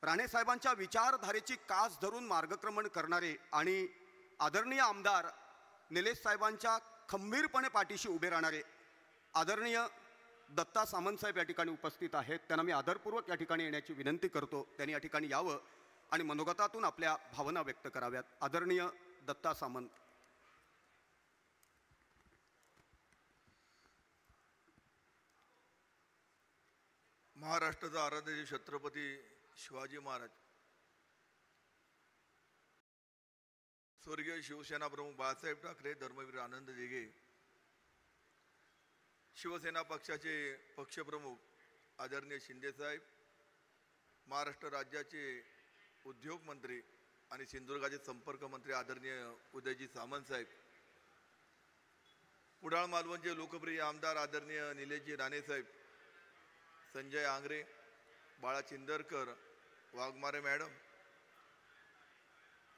राणेसाहेबांच्या विचारधारेची कास धरून मार्गक्रमण करणारे आणि आदरणीय आमदार निलेश साहेबांच्या खंबीरपणे पाठीशी उभे राहणारे आदरणीय दत्ता सामंत साहेब या ठिकाणी उपस्थित आहेत। त्यांना मी आदरपूर्वक या ठिकाणी येण्याची विनंती करतो। त्यांनी या ठिकाणी यावं आणि मनोगतातून आपल्या भावना व्यक्त कराव्यात। आदरणीय दत्ता सामंत। महाराष्ट्राचा आराध्य छत्रपती शिवाजी महाराज, स्वर्गीय शिवसेना प्रमुख बाळासाहेब ठाकरे, धर्मवीर आनंद दिघे, शिवसेना पक्षाचे पक्षप्रमुख आदरणीय शिंदे साहेब, महाराष्ट्र राज्याचे उद्योग मंत्री आणि सिंधुदुर्गाचे संपर्क मंत्री आदरणीय उदयजी सामंत साहेब, कुडाळ मालवणचे लोकप्रिय आमदार आदरणीय निलेशजी राणे साहेब, संजय आंग्रे, बाळा चिंदरकर, वाघमारे मॅडम,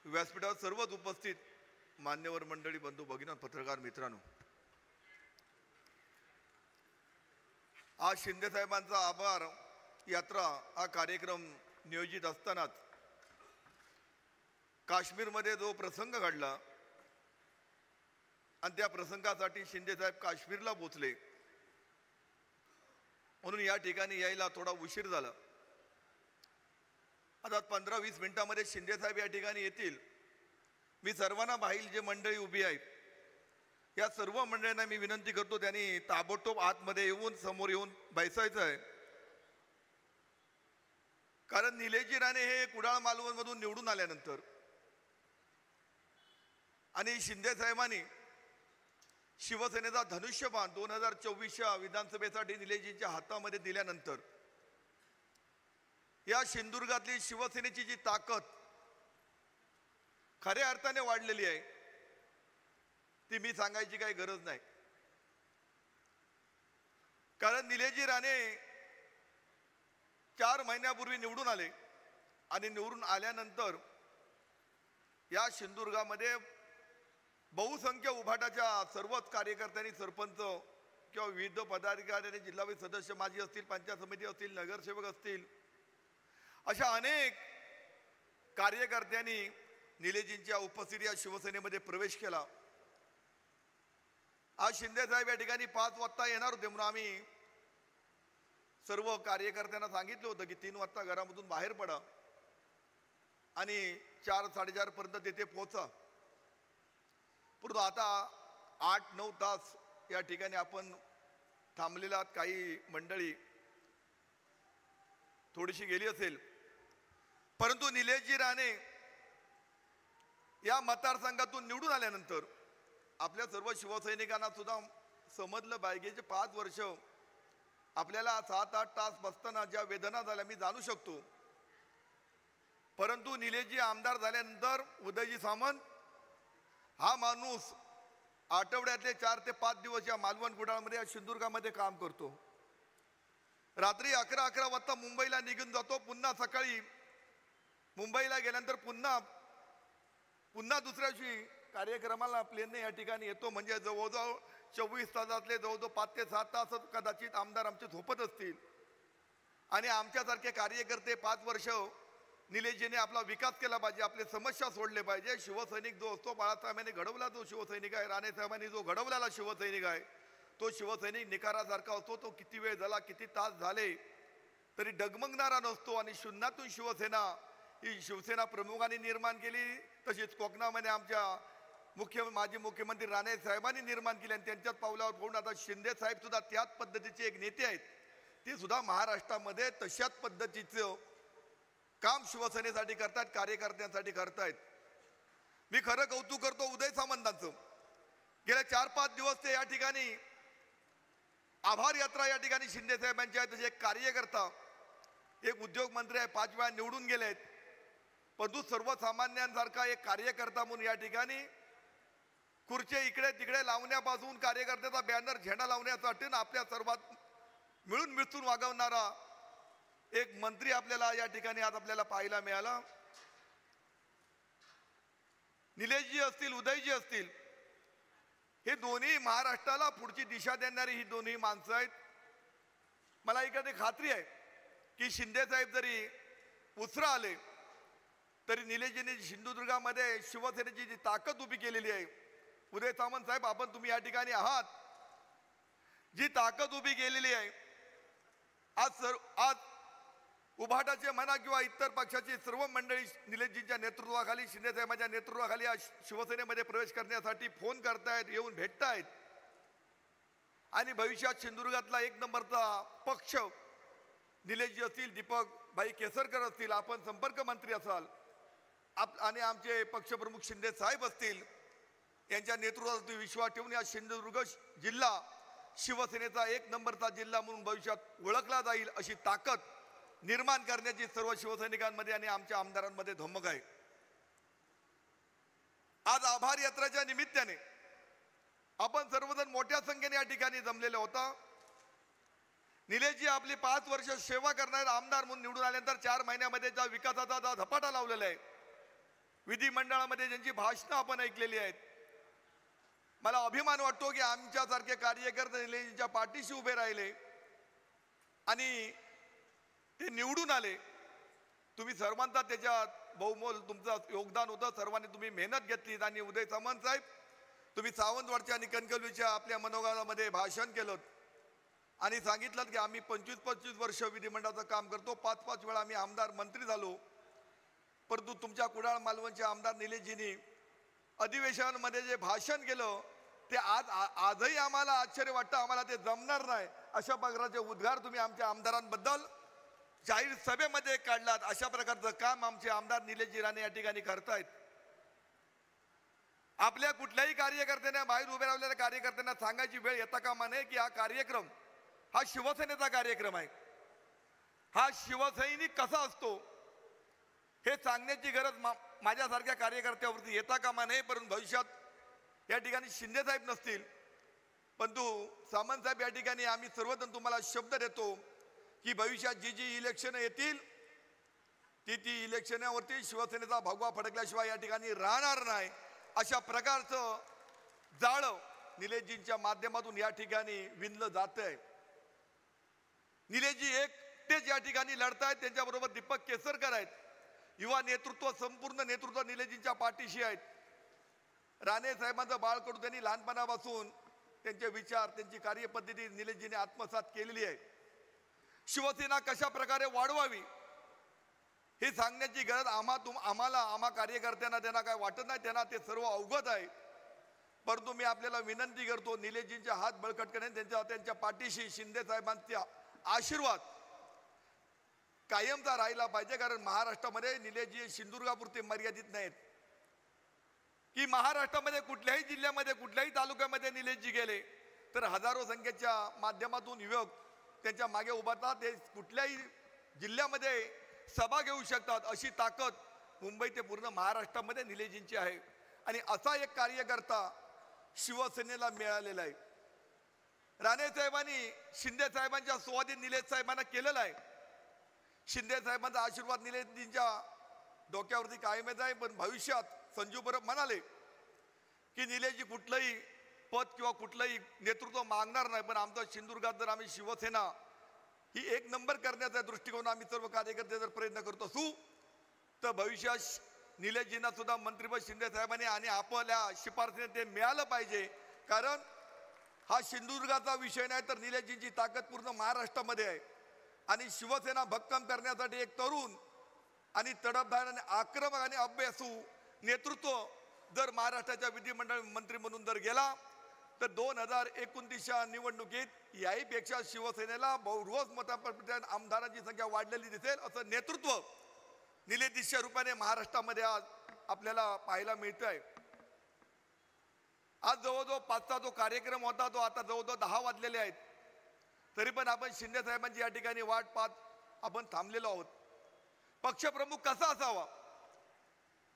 व्यासपीठावर सर्वच उपस्थित मान्यवर मंडळी, बंधू भगिनी, पत्रकार मित्रांनो, आज शिंदे साहेबांचा आभार यात्रा हा कार्यक्रम नियोजित असतानाच काश्मीरमध्ये जो प्रसंग घडला आणि त्या प्रसंगासाठी शिंदे साहेब काश्मीरला पोचले, म्हणून या ठिकाणी यायला थोडा उशीर झाला। आता 15-20 मिनिटांमध्ये शिंदे साहेब या ठिकाणी येतील। मी सर्वांना बाहेर जे मंडळी उभी आहेत या सर्व मंडळींना मी विनंती करतो त्यांनी ताबडतोब आतमध्ये येऊन समोर येऊन बैसायचं आहे, कारण निलेशजी राणे हे कुडाळ मालवणमधून निवडून आल्यानंतर आणि शिंदे साहेबांनी शिवसेनेचा धनुष्यबाण 2024च्या विधानसभेसाठी निलेशजींच्या हातामध्ये दिल्यानंतर या सिंधुदुर्गातली शिवसेनेची जी ताकद खऱ्या अर्थाने वाढलेली आहे ती मी सांगायची काही गरज नाही, कारण निलेशजी राणे 4 महिन्यापूर्वी निवडून आले आणि निवडून आल्यानंतर या सिंधुदुर्गामध्ये बहुसंख्य उभाटाच्या सर्वच कार्यकर्त्यांनी, सरपंच किंवा विविध पदाधिकारी, जिल्हा सदस्य माजी असतील, पंचायत समिती असतील, नगरसेवक असतील, अशा अनेक कार्यकर्त्यांनी निलेशजींच्या उपस्थितीत या शिवसेनेमध्ये प्रवेश केला। आज शिंदे साहेब या ठिकाणी 5 वाजता येणार होते, म्हणून आम्ही सर्व कार्यकर्त्यांना सांगितलं होतं की 3 वाजता घरामधून बाहेर पडा आणि 4-4:30 पर्यंत तिथे पोहोचा। परंतु आता 8-9 तास या ठिकाणी आपण थांबलेला, काही मंडळी थोडीशी गेली असेल, परंतु निलेशजी राणे या मतदारसंघातून निवडून आल्यानंतर आपल्या सर्व शिवसैनिकांना सुद्धा समजलं पाहिजे की 5 वर्ष आपल्याला 7-8 तास बसताना ज्या वेदना झाल्या मी जाणू शकतो, परंतु निलेशजी आमदार झाल्यानंतर उदयजी सामंत हा माणूस आठवड्यातले 4 ते 5 दिवस या मालवण कुडाळमध्ये या सिंधुदुर्गामध्ये काम करतो। रात्री 11 वाजता मुंबईला निघून जातो, पुन्हा सकाळी मुंबईला गेल्यानंतर पुन्हा दुसऱ्या दिवशी कार्यक्रमाला प्लेनने या ठिकाणी येतो। म्हणजे जवळजवळ 24 तासातले जवळजवळ 5 ते 7 तास कदाचित आमदार आमचे झोपत असतील आणि आमच्यासारखे कार्यकर्ते 5 वर्ष निलेशजीने आपला विकास केला पाहिजे, आपले समस्या सोडले पाहिजे। शिवसैनिक जो असतो, बाळासाहेबांनी घडवला जो शिवसैनिक आहे, राणेसाहेबांनी जो घडवलेला शिवसैनिक आहे, तो शिवसैनिक निकारासारखा असतो। तो किती वेळ झाला, किती तास झाले तरी डगमगणारा नसतो आणि शून्यातून शिवसेना ही शिवसेना प्रमुखांनी निर्माण केली, तशीच कोकणामध्ये आमच्या माजी मुख्यमंत्री राणे साहेबांनी निर्माण केली आणि त्यांच्याच पावलावर पाहून आता शिंदे साहेब सुद्धा त्याच पद्धतीचे एक नेते आहेत, ते सुद्धा महाराष्ट्रामध्ये तशाच पद्धतीचं काम शिवसेनेसाठी करतात, कार्यकर्त्यांसाठी करतायत। मी खरं कौतुक करतो उदय सामंतांचं। गेल्या 4-5 दिवस ते या ठिकाणी आभार यात्रा या ठिकाणी शिंदे साहेबांची आहे। तसे एक कार्यकर्ता, एक उद्योग मंत्री आहे, 5 वेळा निवडून गेलेत, परंतु सर्वसामान्यांसारखा एक कार्यकर्ता म्हणून या ठिकाणी खुर्चे इकडे तिकडे लावण्यापासून कार्यकर्त्याचा बॅनर झेंडा लावण्यासाठी आपल्या सर्वात मिळून मिसळून वागवणारा एक मंत्री आपल्याला या ठिकाणी आज आपल्याला पाहायला मिळाला। निलेशजी असतील, उदयजी असतील, हे दोन्ही महाराष्ट्राला पुढची दिशा देणारी ही दोन्ही माणसं आहेत। मला एखादी खात्री आहे की शिंदे साहेब जरी उसरा आले तरी निलेशजींनी सिंधुदुर्गामध्ये शिवसेनेची जी ताकद उभी केलेली आहे, उदय सामंत साहेब आपण तुम्ही या ठिकाणी आहात, जी ताकद उभी केलेली आहे, आज उभाटाचे म्हणा किंवा इतर पक्षाची सर्व मंडळी निलेशजींच्या नेतृत्वाखाली, शिंदे साहेबांच्या नेतृत्वाखाली आज शिवसेनेमध्ये प्रवेश करण्यासाठी फोन करतायत, येऊन भेटतायत आणि भविष्यात सिंधुदुर्गातला एक नंबरचा पक्ष निलेशजी असतील, दीपक भाई केसरकर असतील, आपण संपर्क मंत्री असाल आणि आमचे पक्षप्रमुख शिंदे साहेब असतील, यांच्या नेतृत्वात विश्वास ठेवून या सिंधुदुर्ग जिल्हा शिवसेनेचा एक नंबरचा जिल्हा म्हणून भविष्यात ओळखला जाईल अशी ताकद निर्माण करण्याची सर्व शिवसैनिकांमध्ये आणि आमच्या आमदारांमध्ये धमक आहे. आज आभार यात्रेच्या निमित्ताने आपण सर्वजण मोठ्या संख्येने या ठिकाणी जमलेले होता. निलेशजी आपली 5 वर्ष सेवा करणारे आमदार म्हणून निवडून आल्यानंतर 4 महिन्यामध्ये ज्या विकासाचा झपाटा लावलेला आहे, विधिमंडळामध्ये ज्यांची भाषणं आपण ऐकलेली आहेत, मला अभिमान वाटतो की आमच्यासारखे कार्यकर्ते निलेशजींच्या पाठीशी उभे राहिले आणि ते निवडून आले. तुम्ही सर्वांचा त्याच्यात बहुमोल तुमचं योगदान होतं, सर्वांनी तुम्ही मेहनत घेतली आणि उदय सामंत साहेब तुम्ही सावंतवाडच्या आणि कणकवलीच्या आपल्या मनोगतामध्ये भाषण केलं आणि सांगितलं की आम्ही 25-25 वर्ष विधिमंडळाचं काम करतो, 5-5 वेळा आम्ही आमदार मंत्री झालो, परंतु तुमच्या कुडाळ मालवणचे आमदार निलेशजींनी अधिवेशनामध्ये जे भाषण केलं ते आजही आम्हाला आश्चर्य वाटतं, आम्हाला ते जमणार नाही अशा प्रकारचे उद्गार तुम्ही आमच्या आमदारांबद्दल जाहीर सभेमध्ये काढलात. अशा प्रकारचं काम आमचे आमदार निलेशजी राणे या ठिकाणी करतायत. आपल्या कुठल्याही कार्यकर्त्यांना, बाहेर उभे राहिलेल्या कार्यकर्त्यांना सांगायची वेळ येता कामा नये की हा कार्यक्रम हा शिवसेनेचा कार्यक्रम आहे. हा शिवसैनिक कसा असतो हे सांगण्याची गरज माझ्यासारख्या कार्यकर्त्यावरती येता कामा नये. परंतु भविष्यात या ठिकाणी शिंदे साहेब नसतील, परंतु सामंत साहेब या ठिकाणी आम्ही सर्वजण तुम्हाला शब्द देतो की भविष्यात जी इलेक्शन येतील ती इलेक्शनावरती शिवसेनेचा भगवा फडकल्याशिवाय या ठिकाणी राहणार नाही. अशा प्रकारचं जाळं निलेशजींच्या माध्यमातून या ठिकाणी विणलं जात आहे. निलेशजी एकटेच या ठिकाणी लढतायत, त्यांच्याबरोबर दीपक केसरकर आहेत. युवा नेतृत्व, संपूर्ण नेतृत्व निलेशजींच्या पाठीशी आहेत. राणे साहेबांचं बाळकडू त्यांनी लहानपणापासून त्यांचे विचार, त्यांची कार्यपद्धती निलेशजीने आत्मसात केलेली आहे. शिवसेना कशा प्रकारे वाढवावी हे सांगण्याची गरज आम्हा कार्यकर्त्यांना त्यांना काय वाटत नाही, त्यांना ते सर्व अवगत आहे. परंतु मी आपल्याला विनंती करतो, निलेशजींचे हात बळकट करणे, त्यांच्या पाठीशी शिंदे साहेबांचा आशीर्वाद कायमचा राहिला पाहिजे. कारण महाराष्ट्रामध्ये निलेशजी सिंधुदुर्गापुरते मर्यादित नाहीत की महाराष्ट्रामध्ये कुठल्याही जिल्ह्यामध्ये, कुठल्याही तालुक्यामध्ये निलेशजी गेले तर हजारो संख्येच्या माध्यमातून युवक त्यांच्या मागे उभारतात. ते कुठल्याही जिल्ह्यामध्ये सभा घेऊ शकतात. अशी ताकद मुंबई ते पूर्ण महाराष्ट्रामध्ये निलेशजींची आहे आणि असा एक कार्यकर्ता शिवसेनेला मिळालेला आहे. राणे साहेबांनी शिंदे साहेबांच्या स्वाधीन निलेश साहेबांना केलेला आहे. शिंदे साहेबांचा आशीर्वाद निलेशजींच्या डोक्यावरती कायमच आहे. पण भविष्यात संजू परब म्हणाले की निलेशजी कुठलंही पद किंवा कुठलंही नेतृत्व मागणार नाही, पण आमचा सिंधुदुर्गात जर आम्ही शिवसेना ही एक नंबर करण्याचा दृष्टिकोन आम्ही सर्व कार्यकर्ते जर प्रयत्न करत असू तर भविष्यात निलेशजींना सुद्धा मंत्रिपद शिंदे साहेबांनी आणि आपल्या शिफारसीने ते मिळालं पाहिजे. कारण हा सिंधुदुर्गाचा विषय नाही तर निलेशजींची ताकद पूर्ण महाराष्ट्रामध्ये आहे आणि शिवसेना भक्कम करण्यासाठी एक तरुण आणि तडफदार आणि आक्रमक आणि अभ्यासू नेतृत्व जर महाराष्ट्राच्या विधिमंडळ मंत्री म्हणून जर गेला तर 2029च्या निवडणुकीत याहीपेक्षा शिवसेनेला बहुरोज मतांपर्यंत आमदारांची संख्या वाढलेली दिसेल. असं नेतृत्व निलेशजीच्या रूपाने महाराष्ट्रामध्ये आज आपल्याला पाहायला मिळत आहे. आज जवळजवळ 5चा जो कार्यक्रम होता तो आता जवळजवळ 10 वाजलेले आहेत, तरी पण आपण शिंदे साहेबांची या ठिकाणी वाट पाहत आपण थांबलेलो आहोत. पक्षप्रमुख कसा असावा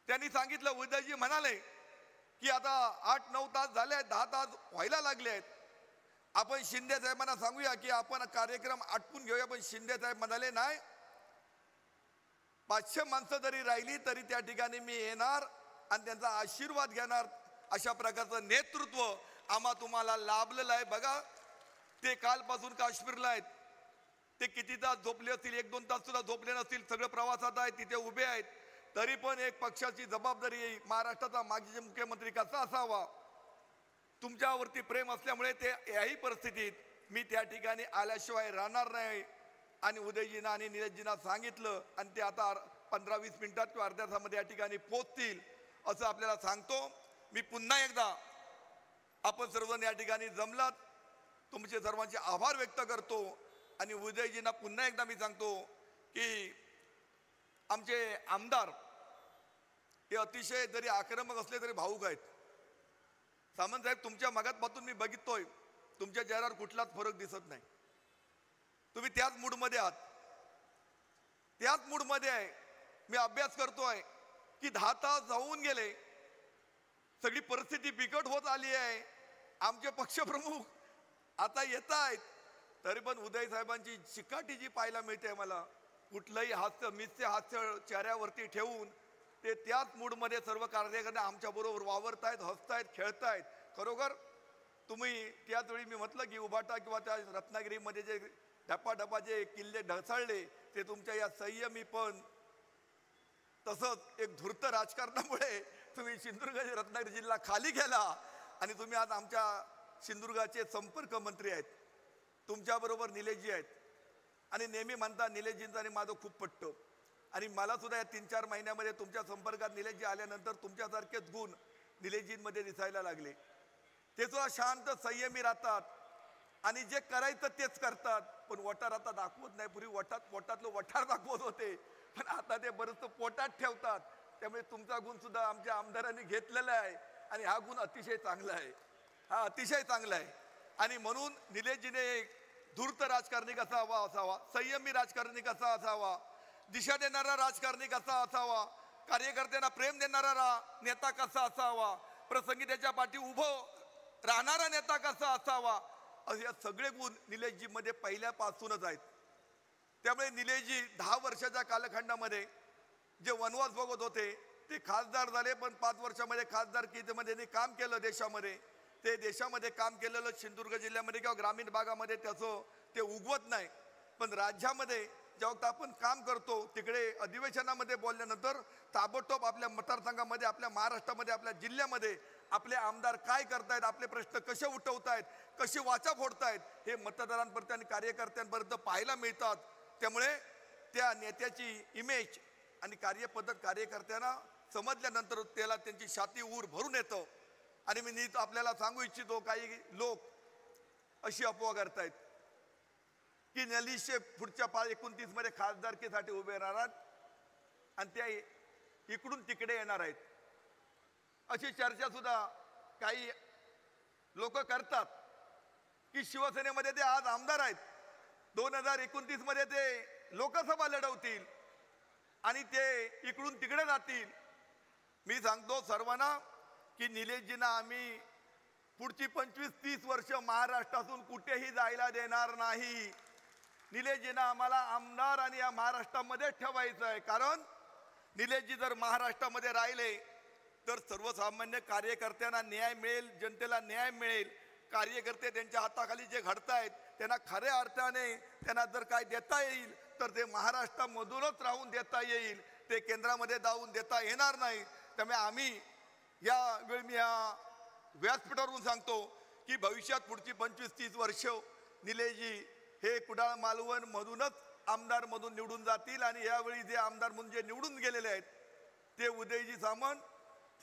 त्यांनी सांगितलं. उदयजी म्हणाले की आता 8-9 तास झाले आहेत, 10 तास व्हायला लागले आहेत, आपण शिंदे साहेबांना सांगूया की आपण कार्यक्रम आटपून घेऊया. पण शिंदे साहेब म्हणाले नाही, 500 माणसं जरी राहिली तरी त्या ठिकाणी मी येणार आणि त्यांचा आशीर्वाद घेणार. अशा प्रकारचं नेतृत्व आम्हा तुम्हाला लाभलेलं आहे. बघा, ते कालपासून काश्मीरला आहेत, ते किती तास झोपले असतील, 1-2 तास सुद्धा झोपले नसतील, सगळं प्रवासात आहेत, तिथे उभे आहेत, तरी पण एक पक्षाची जबाबदारी महाराष्ट्राचा माजी मुख्यमंत्री कसा असावा, तुमच्यावरती प्रेम असल्यामुळे ते याही परिस्थितीत मी त्या ठिकाणी आल्याशिवाय राहणार नाही. आणि उदयजींना आणि निलेशजींना सांगितलं आणि ते आता 15-20 मिनिटात किंवा अर्ध्या तासामध्ये या ठिकाणी पोहोचतील असं आपल्याला सांगतो. मी पुन्हा एकदा आपण सर्वजण या ठिकाणी जमलात, तुमचे सर्वांचे आभार व्यक्त करतो. आणि उदयजींना पुन्हा एकदा मी सांगतो की आमचे आमदार हे अतिशय जरी आक्रमक असले तरी भावुक आहेत. सामंत साहेब, तुमच्या मागातपासून मी बघिततोय, तुमच्या चेहऱ्यावर कुठलाच फरक दिसत नाही. तुम्ही त्याच मूडमध्ये आहात, त्याच मूडमध्ये आहे. मी अभ्यास करतोय की 10 तास जाऊन गेले, सगळी परिस्थिती बिकट होत आली आहे, आमचे पक्षप्रमुख आता येत आहेत, तरी पण उदय साहेबांची चिकाटी जी पाहायला मिळते मला, कुठलंही हास्य मिथ्य हास्य चेहऱ्यावरती ठेवून ते त्याच मूडमध्ये सर्व कार्यकर्ते आमच्याबरोबर वावरतायत, हसतायत, खेळतायत. खरोखर तुम्ही त्याच वेळी मी म्हटलं की उभाटा किंवा त्या रत्नागिरीमध्ये जे डपाडपा जे किल्ले ढळसळले ते तुमच्या या संयमी पण तसंच एक धूर्त राजकारणामुळे तुम्ही सिंधुदुर्ग रत्नागिरी जिल्हा खाली गेला आणि तुम्ही आज आमच्या सिंधुदुर्गाचे संपर्क मंत्री आहेत. तुमच्याबरोबर निलेशजी आहेत आणि नेहमी म्हणता निलेशजींचं आणि माझं खूप पटतं. आणि मला सुद्धा या 3-4 महिन्यामध्ये तुमच्या संपर्कात निलेशजी आल्यानंतर तुमच्यासारखेच गुण निलेशजींमध्ये दिसायला लागले. ते सुद्धा शांत संयमी राहतात आणि जे करायचं तेच करतात, पण वटार आता दाखवत नाही. पूर्वी पोटातलं वठार दाखवत होते, पण आता ते बरंचसं पोटात ठेवतात. त्यामुळे तुमचा गुण सुद्धा आमच्या आमदारांनी घेतलेला आहे आणि हा गुण अतिशय चांगला आहे, हा अतिशय चांगला आहे. आणि म्हणून निलेशजीने एक धूर्त राजकारणी कसा असावा, संयमी राजकारणी कसा असावा, दिशा देणारा राजकारणी कसा असावा, कार्यकर्त्यांना प्रेम देणारा नेता कसा असावा, प्रसंगी त्याच्या पाठी उभं राहणारा नेता कसा असावा, असे सगळे गुण निलेशजीमध्ये पहिल्यापासूनच आहेत. त्यामुळे निलेशजी 10 वर्षाच्या कालखंडामध्ये जे वनवास बघत होते ते खासदार झाले, पण 5 वर्षामध्ये खासदारकीमध्ये काम केलं देशामध्ये. ते देशामध्ये काम केलेलं सिंधुदुर्ग जिल्ह्यामध्ये किंवा ग्रामीण भागामध्ये त्याचं ते उगवत नाही, पण राज्यामध्ये जेव्हा आपण काम करतो तिकडे अधिवेशनामध्ये बोलल्यानंतर ताबडतोब आपल्या मतदारसंघामध्ये, आपल्या महाराष्ट्रामध्ये, आपल्या जिल्ह्यामध्ये आपले आमदार काय करतायत, आपले प्रश्न कसे उठवतायत, कशी वाचा फोडतायत, हे मतदारांपर्यंत आणि कार्यकर्त्यांपर्यंत पाहायला मिळतात. त्यामुळे त्या नेत्याची इमेज आणि कार्यपद्धत कार्यकर्त्यांना समजल्यानंतर त्याला त्यांची छाती ऊर भरून येतं. आणि मी नीट आपल्याला सांगू इच्छितो, काही लोक अशी अफवा करतायत की निलेशचे पुढच्या 29 मध्ये खासदारकीसाठी उभे राहणार आणि त्या इकडून तिकडे येणार आहेत, अशी चर्चा सुद्धा काही लोक करतात. की शिवसेनेमध्ये ते आज आमदार आहेत, 2029 मध्ये ते लोकसभा लढवतील आणि ते इकडून तिकडे जातील. मी सांगतो सर्वांना की निलेशजींना आम्ही पुढची 25-30 वर्ष महाराष्ट्रातून कुठेही जायला देणार नाही. निलेशजींना आम्हाला आमदार आणि या महाराष्ट्रामध्ये ठेवायचं आहे. कारण निलेशजी जर महाराष्ट्रामध्ये राहिले तर सर्वसामान्य कार्यकर्त्यांना न्याय मिळेल, जनतेला न्याय मिळेल. कार्यकर्ते त्यांच्या हाताखाली जे घडतायत त्यांना खऱ्या अर्थाने त्यांना जर काय देता येईल तर ते महाराष्ट्रामधूनच राहून देता येईल, ते केंद्रामध्ये जाऊन देता येणार नाही. त्यामुळे आम्ही या वेळी मी या व्यासपीठावरून सांगतो की भविष्यात पुढची 25-30 वर्ष निलेशजी हे कुडाळ मालवण मधूनच आमदार मधून निवडून जातील. आणि यावेळी जे आमदार म्हणून जे निवडून गेलेले आहेत ते उदयजी सामंत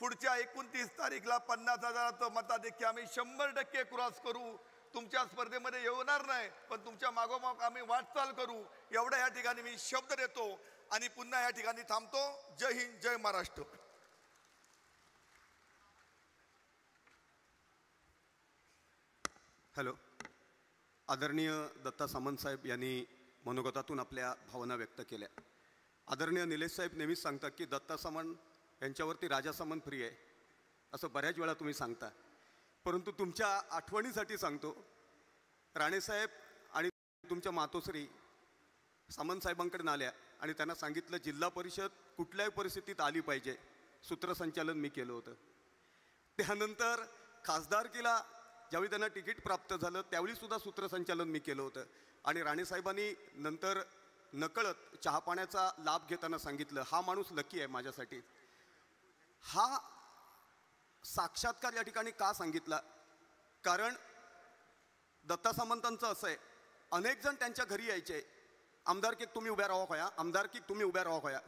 पुढच्या 29 तारीखला 50,000चं मताधिक्य आम्ही 100% क्रॉस करू. तुमच्या स्पर्धेमध्ये येणार नाही, पण तुमच्या मागोमाग आम्ही वाटचाल करू, एवढा या ठिकाणी मी शब्द देतो आणि पुन्हा या ठिकाणी थांबतो. जय हिंद, जय महाराष्ट्र. हॅलो. आदरणीय दत्ता सामंत साहेब यांनी मनोगतातून आपल्या भावना व्यक्त केल्या. आदरणीय निलेश साहेब नेहमीच सांगतात की दत्ता सामंत यांच्यावरती राजा सामंत प्रिय आहे, असं बऱ्याच वेळा तुम्ही सांगता. परंतु तुमच्या आठवणीसाठी सांगतो, राणेसाहेब आणि तुमच्या मातोश्री सामंत साहेबांकडे आल्या आणि त्यांना सांगितलं जिल्हा परिषद कुठल्याही परिस्थितीत आली पाहिजे, सूत्रसंचालन मी केलं होतं. त्यानंतर खासदारकीला ज्यावेळी त्यांना तिकीट प्राप्त झालं त्यावेळीसुद्धा सूत्रसंचालन मी केलं होतं आणि राणेसाहेबांनी नंतर नकळत चहापाण्याचा लाभ घेताना सांगितलं, हा माणूस लकी आहे माझ्यासाठी. हा साक्षात्कार या ठिकाणी का सांगितला? कारण दत्ता सामंतांचं असं आहे, अनेक जण त्यांच्या घरी यायचे, आमदारकीत तुम्ही उभ्या राहा खोया, आमदारकीत तुम्ही उभ्या राहा खोया.